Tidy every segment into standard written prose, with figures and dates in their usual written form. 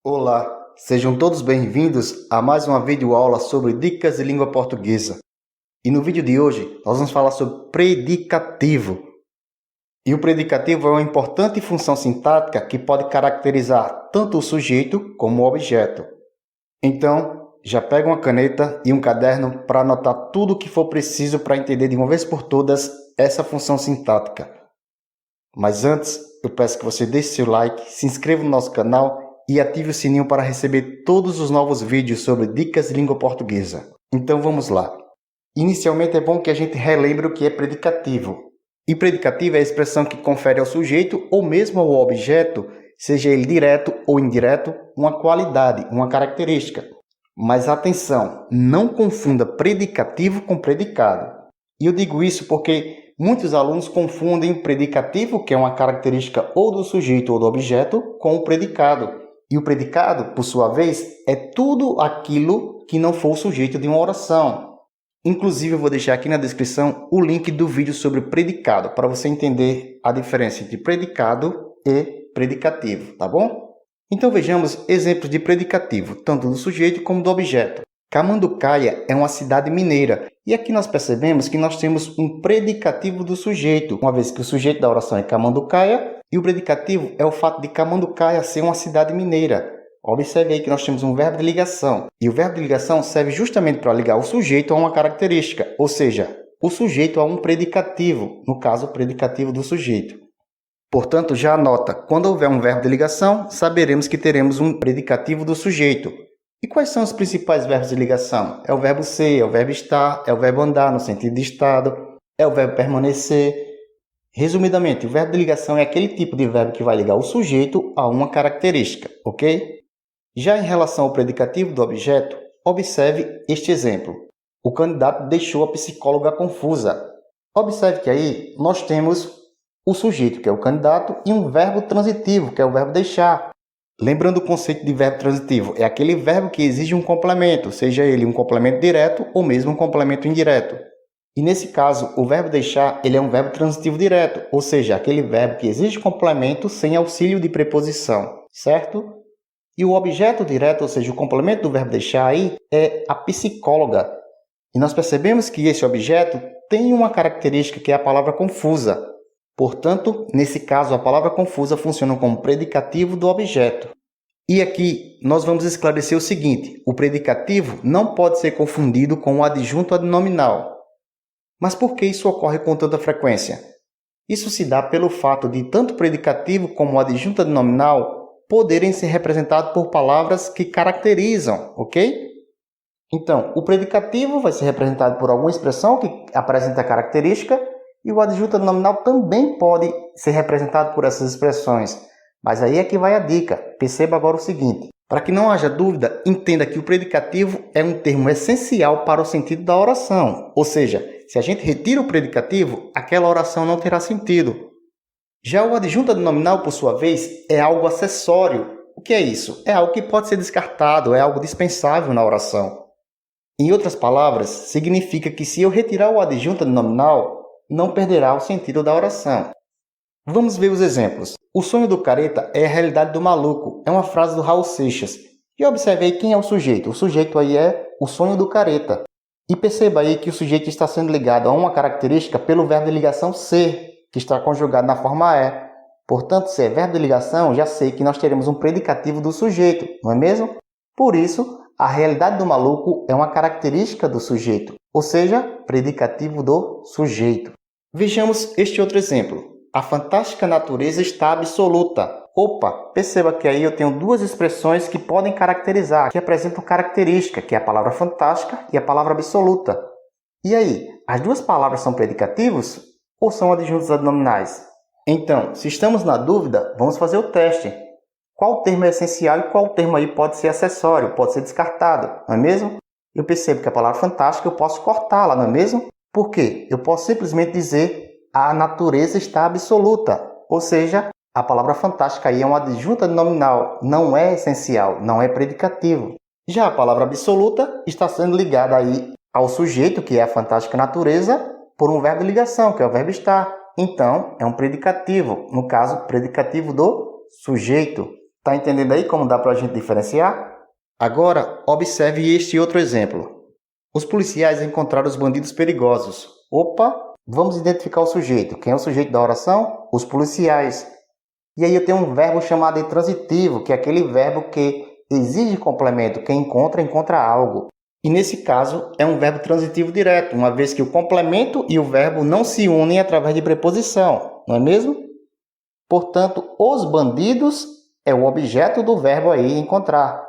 Olá, sejam todos bem-vindos a mais uma videoaula sobre dicas de língua portuguesa. E no vídeo de hoje, nós vamos falar sobre predicativo. E o predicativo é uma importante função sintática que pode caracterizar tanto o sujeito como o objeto. Então, já pega uma caneta e um caderno para anotar tudo o que for preciso para entender de uma vez por todas essa função sintática. Mas antes, eu peço que você deixe seu like, se inscreva no nosso canal e ative o sininho para receber todos os novos vídeos sobre dicas de língua portuguesa. Então vamos lá. Inicialmente é bom que a gente relembre o que é predicativo. E predicativo é a expressão que confere ao sujeito ou mesmo ao objeto, seja ele direto ou indireto, uma qualidade, uma característica. Mas atenção, não confunda predicativo com predicado. E eu digo isso porque muitos alunos confundem o predicativo, que é uma característica ou do sujeito ou do objeto, com o predicado. E o predicado, por sua vez, é tudo aquilo que não for o sujeito de uma oração. Inclusive, eu vou deixar aqui na descrição o link do vídeo sobre predicado, para você entender a diferença entre predicado e predicativo, tá bom? Então vejamos exemplos de predicativo, tanto do sujeito como do objeto. Camanducaia é uma cidade mineira, e aqui nós percebemos que nós temos um predicativo do sujeito, uma vez que o sujeito da oração é Camanducaia, e o predicativo é o fato de Camanducaia ser uma cidade mineira. Observe aí que nós temos um verbo de ligação, e o verbo de ligação serve justamente para ligar o sujeito a uma característica, ou seja, o sujeito a um predicativo, no caso, o predicativo do sujeito. Portanto, já anota, quando houver um verbo de ligação, saberemos que teremos um predicativo do sujeito. E quais são os principais verbos de ligação? É o verbo ser, é o verbo estar, é o verbo andar no sentido de estado, é o verbo permanecer. Resumidamente, o verbo de ligação é aquele tipo de verbo que vai ligar o sujeito a uma característica, ok? Já em relação ao predicativo do objeto, observe este exemplo. O candidato deixou a psicóloga confusa. Observe que aí nós temos o sujeito, que é o candidato, e um verbo transitivo, que é o verbo deixar. Lembrando o conceito de verbo transitivo, é aquele verbo que exige um complemento, seja ele um complemento direto ou mesmo um complemento indireto. E nesse caso, o verbo deixar ele é um verbo transitivo direto, ou seja, aquele verbo que exige complemento sem auxílio de preposição, certo? E o objeto direto, ou seja, o complemento do verbo deixar aí, é a psicóloga. E nós percebemos que esse objeto tem uma característica que é a palavra confusa. Portanto, nesse caso, a palavra confusa funciona como predicativo do objeto. E aqui nós vamos esclarecer o seguinte: o predicativo não pode ser confundido com o adjunto adnominal. Mas por que isso ocorre com tanta frequência? Isso se dá pelo fato de tanto o predicativo como o adjunto adnominal poderem ser representados por palavras que caracterizam, ok? Então, o predicativo vai ser representado por alguma expressão que apresenta a característica e o adjunto adnominal também pode ser representado por essas expressões. Mas aí é que vai a dica. Perceba agora o seguinte: para que não haja dúvida, entenda que o predicativo é um termo essencial para o sentido da oração. Ou seja, se a gente retira o predicativo, aquela oração não terá sentido. Já o adjunto adnominal, por sua vez, é algo acessório. O que é isso? É algo que pode ser descartado, é algo dispensável na oração. Em outras palavras, significa que se eu retirar o adjunto adnominal, não perderá o sentido da oração. Vamos ver os exemplos. O sonho do careta é a realidade do maluco. É uma frase do Raul Seixas. E observe aí quem é o sujeito. O sujeito aí é o sonho do careta. E perceba aí que o sujeito está sendo ligado a uma característica pelo verbo de ligação ser, que está conjugado na forma é. Portanto, se é verbo de ligação, já sei que nós teremos um predicativo do sujeito, não é mesmo? Por isso, a realidade do maluco é uma característica do sujeito, ou seja, predicativo do sujeito. Vejamos este outro exemplo. A fantástica natureza está absoluta. Opa, perceba que aí eu tenho duas expressões que podem caracterizar, que apresentam característica, que é a palavra fantástica e a palavra absoluta. E aí, as duas palavras são predicativos ou são adjuntos adnominais? Então, se estamos na dúvida, vamos fazer o teste. Qual termo é essencial e qual termo aí pode ser acessório, pode ser descartado, não é mesmo? Eu percebo que a palavra fantástica eu posso cortá-la, não é mesmo? Por quê? Eu posso simplesmente dizer a natureza está absoluta, ou seja, a palavra fantástica aí é um adjunto adnominal, não é essencial, não é predicativo. Já a palavra absoluta está sendo ligada aí ao sujeito, que é a fantástica natureza, por um verbo de ligação, que é o verbo estar. Então, é um predicativo, no caso, predicativo do sujeito. Tá entendendo aí como dá para a gente diferenciar? Agora, observe este outro exemplo. Os policiais encontraram os bandidos perigosos. Opa, vamos identificar o sujeito. Quem é o sujeito da oração? Os policiais. E aí eu tenho um verbo chamado intransitivo, que é aquele verbo que exige complemento. Quem encontra, encontra algo. E nesse caso é um verbo transitivo direto, uma vez que o complemento e o verbo não se unem através de preposição, não é mesmo? Portanto, os bandidos é o objeto do verbo aí encontrar.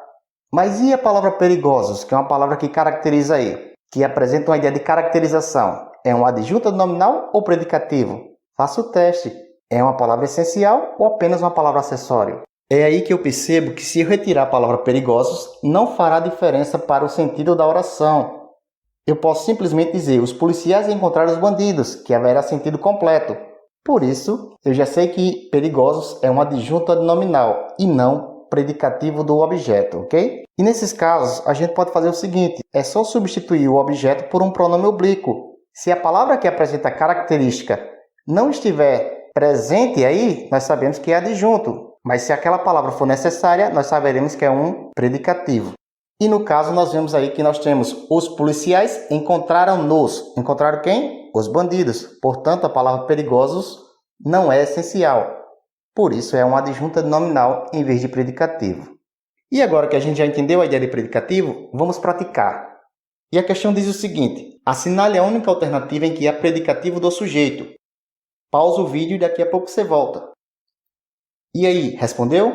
Mas e a palavra perigosos, que é uma palavra que caracteriza aí, que apresenta uma ideia de caracterização? É um adjunto nominal ou predicativo? Faça o teste. É uma palavra essencial ou apenas uma palavra acessório? É aí que eu percebo que se eu retirar a palavra perigosos, não fará diferença para o sentido da oração. Eu posso simplesmente dizer, os policiais encontraram os bandidos, que haverá sentido completo. Por isso, eu já sei que perigosos é um adjunto nominal e não predicativo do objeto, ok? E nesses casos, a gente pode fazer o seguinte, é só substituir o objeto por um pronome oblíquo. Se a palavra que apresenta a característica não estiver presente aí, nós sabemos que é adjunto. Mas se aquela palavra for necessária, nós saberemos que é um predicativo. E no caso, nós vemos aí que nós temos os policiais encontraram-nos. Encontraram quem? Os bandidos. Portanto, a palavra perigosos não é essencial. Por isso, é um adjunto nominal em vez de predicativo. E agora que a gente já entendeu a ideia de predicativo, vamos praticar. E a questão diz o seguinte, assinale a única alternativa em que há predicativo do sujeito. Pausa o vídeo e daqui a pouco você volta. E aí, respondeu?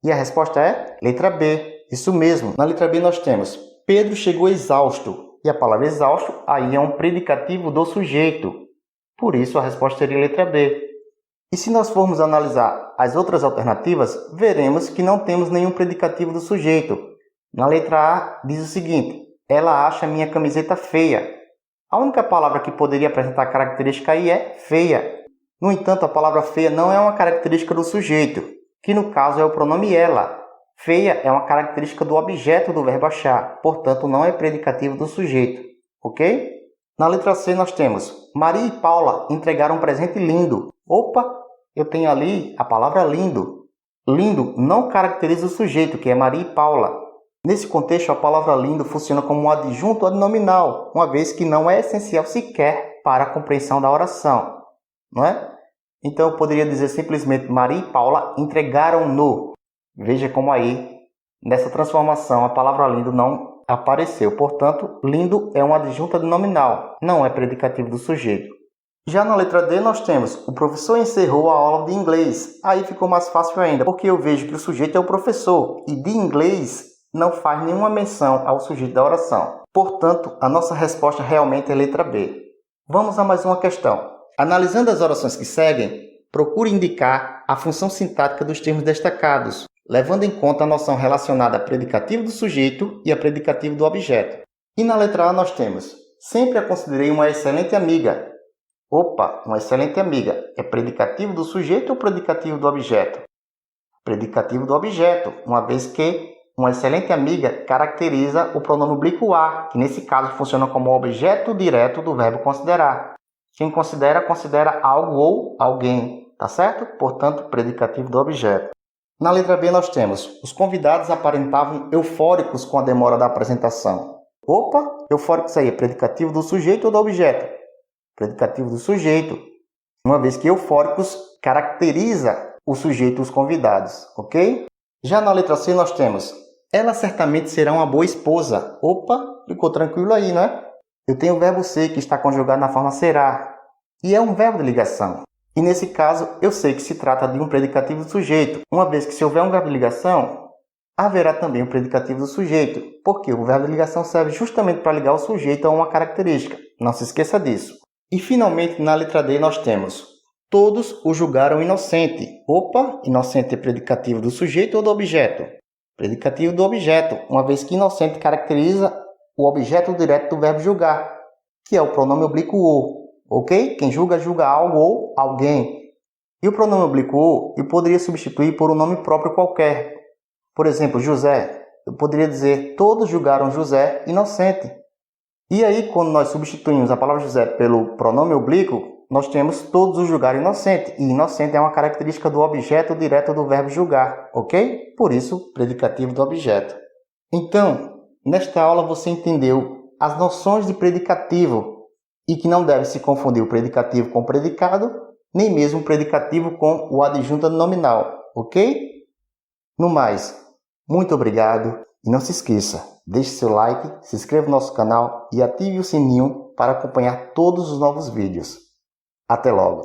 E a resposta é letra B. Isso mesmo. Na letra B nós temos Pedro chegou exausto. E a palavra exausto aí é um predicativo do sujeito. Por isso a resposta seria letra B. E se nós formos analisar as outras alternativas, veremos que não temos nenhum predicativo do sujeito. Na letra A diz o seguinte, ela acha minha camiseta feia. A única palavra que poderia apresentar característica aí é feia. No entanto, a palavra feia não é uma característica do sujeito, que no caso é o pronome ela. Feia é uma característica do objeto do verbo achar, portanto não é predicativo do sujeito, ok? Na letra C nós temos Maria e Paula entregaram um presente lindo. Opa, eu tenho ali a palavra lindo. Lindo não caracteriza o sujeito, que é Maria e Paula. Nesse contexto, a palavra lindo funciona como um adjunto nominal, uma vez que não é essencial sequer para a compreensão da oração. Não é? Então eu poderia dizer simplesmente Maria e Paula entregaram-no. Veja como aí, nessa transformação, a palavra lindo não apareceu. Portanto, lindo é um adjunto nominal, não é predicativo do sujeito. Já na letra D nós temos o professor encerrou a aula de inglês. Aí ficou mais fácil ainda, porque eu vejo que o sujeito é o professor e de inglês não faz nenhuma menção ao sujeito da oração. Portanto, a nossa resposta realmente é letra B. Vamos a mais uma questão. Analisando as orações que seguem, procure indicar a função sintática dos termos destacados, levando em conta a noção relacionada a predicativo do sujeito e a predicativo do objeto. E na letra A nós temos, sempre a considerei uma excelente amiga. Opa, uma excelente amiga. É predicativo do sujeito ou predicativo do objeto? Predicativo do objeto, uma vez que uma excelente amiga caracteriza o pronome oblíquo a, que nesse caso funciona como objeto direto do verbo considerar. Quem considera, considera algo ou alguém, tá certo? Portanto, predicativo do objeto. Na letra B nós temos, os convidados aparentavam eufóricos com a demora da apresentação. Opa, eufóricos aí é predicativo do sujeito ou do objeto? Predicativo do sujeito, uma vez que eufóricos caracteriza o sujeito e os convidados, ok? Já na letra C nós temos, ela certamente será uma boa esposa. Opa, ficou tranquilo aí, não é? Eu tenho o verbo ser que está conjugado na forma será, e é um verbo de ligação. E nesse caso, eu sei que se trata de um predicativo do sujeito, uma vez que se houver um verbo de ligação, haverá também um predicativo do sujeito, porque o verbo de ligação serve justamente para ligar o sujeito a uma característica. Não se esqueça disso. E finalmente, na letra D, nós temos, todos o julgaram inocente. Opa, inocente é predicativo do sujeito ou do objeto? Predicativo do objeto, uma vez que inocente caracteriza o objeto direto do verbo julgar, que é o pronome oblíquo o, ok? Quem julga, julga algo ou alguém. E o pronome oblíquo o eu poderia substituir por um nome próprio qualquer. Por exemplo, José. Eu poderia dizer, todos julgaram José inocente. E aí, quando nós substituímos a palavra José pelo pronome oblíquo, nós temos todos os julgar inocente, e inocente é uma característica do objeto direto do verbo julgar, ok? Por isso, predicativo do objeto. Então, nesta aula você entendeu as noções de predicativo e que não deve se confundir o predicativo com o predicado, nem mesmo o predicativo com o adjunto nominal, ok? No mais, muito obrigado e não se esqueça, deixe seu like, se inscreva no nosso canal e ative o sininho para acompanhar todos os novos vídeos. Até logo!